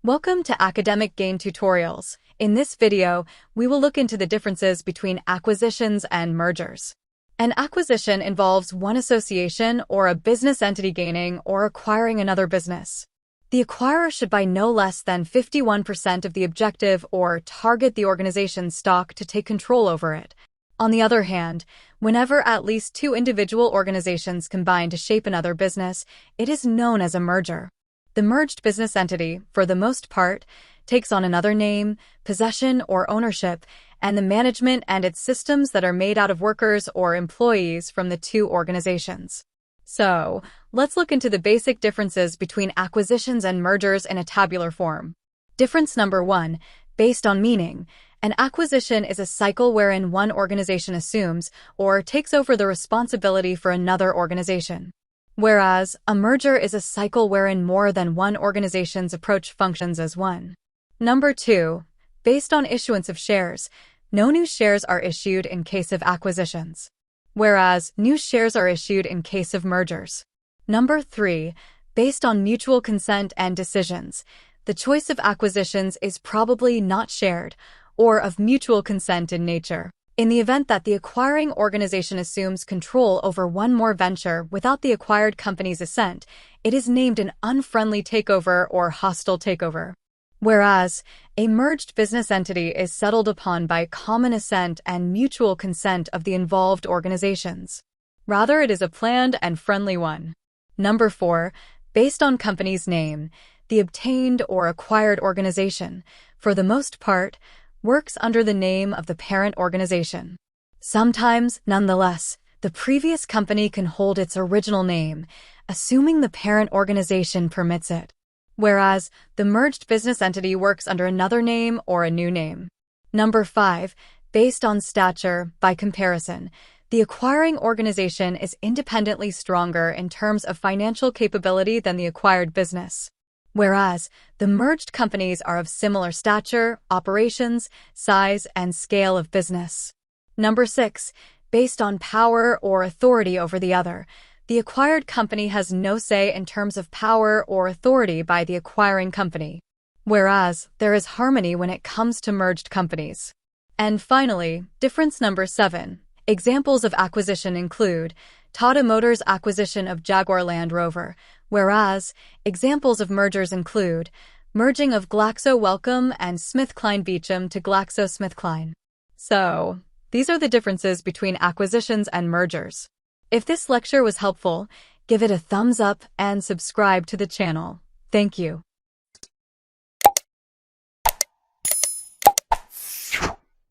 Welcome to Academic Gain Tutorials. In this video, we will look into the differences between acquisitions and mergers. An acquisition involves one association or a business entity gaining or acquiring another business. The acquirer should buy no less than 51% of the objective or target the organization's stock to take control over it. On the other hand, whenever at least two individual organizations combine to shape another business, it is known as a merger. The merged business entity, for the most part, takes on another name, possession, or ownership, and the management and its systems that are made out of workers or employees from the two organizations. So, let's look into the basic differences between acquisitions and mergers in a tabular form. Difference number 1, based on meaning. An acquisition is a cycle wherein one organization assumes or takes over the responsibility for another organization. Whereas, a merger is a cycle wherein more than one organization's approach functions as one. Number 2, based on issuance of shares. No new shares are issued in case of acquisitions, whereas new shares are issued in case of mergers. Number 3, based on mutual consent and decisions. The choice of acquisitions is probably not shared or of mutual consent in nature. In the event that the acquiring organization assumes control over one more venture without the acquired company's assent, it is named an unfriendly takeover or hostile takeover. Whereas, a merged business entity is settled upon by common assent and mutual consent of the involved organizations. Rather, it is a planned and friendly one. Number 4, based on company's name. The obtained or acquired organization, for the most part, works under the name of the parent organization. Sometimes, nonetheless, the previous company can hold its original name, assuming the parent organization permits it. Whereas, the merged business entity works under another name or a new name. Number 5, based on stature. By comparison, the acquiring organization is independently stronger in terms of financial capability than the acquired business. Whereas, the merged companies are of similar stature, operations, size, and scale of business. Number 6, based on power or authority over the other. The acquired company has no say in terms of power or authority by the acquiring company. Whereas, there is harmony when it comes to merged companies. And finally, difference number 7. Examples of acquisition include Tata Motors' acquisition of Jaguar Land Rover, whereas examples of mergers include merging of Glaxo Wellcome and SmithKline Beecham to GlaxoSmithKline. So, these are the differences between acquisitions and mergers. If this lecture was helpful, give it a thumbs up and subscribe to the channel. Thank you.